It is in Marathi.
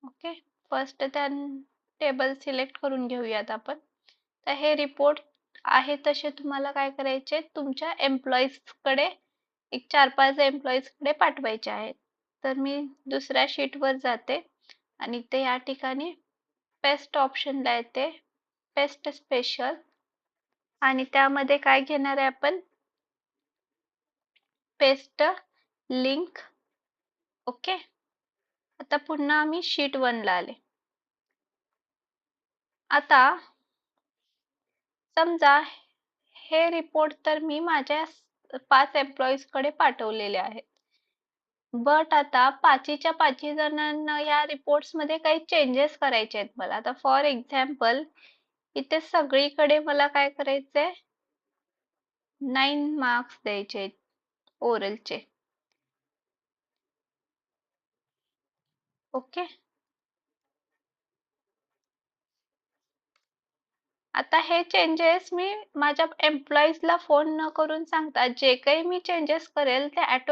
ओके, फर्स्ट त्या टेबल सिलेक्ट करून घेऊयात आपण. तर हे रिपोर्ट आहे तसे तुम्हाला काय करायचे, तुमच्या एम्प्लॉईजकडे एक 4-5 एम्प्लॉईजकडे पाठवायचे आहेत. तर मी दुसऱ्या शीटवर जाते आणि ते या ठिकाणी पेस्ट ऑप्शनला येते, पेस्ट स्पेशल, आणि त्यामध्ये काय घेणार आहे आपण, पेस्ट लिंक. ओके, आता पुन्हा मी शीट 1 ला आले. आता समजा हे रिपोर्ट तर मी माझ्या 5 एम्प्लॉईज कडे पाठवलेले आहेत, बट आता 5च्या 5 जणांना या रिपोर्ट्स मध्ये काही चेंजेस करायचे आहेत मला. आता फॉर एक्झाम्पल इथे सगळीकडे मला काय करायचंय, 9 मार्क्स द्यायचे ओरलचे. ओके, आता हे चेंजेस मी माझ्या एम्प्लॉईजला फोन न करून सांगता जे काही मी चेंजेस करेल ते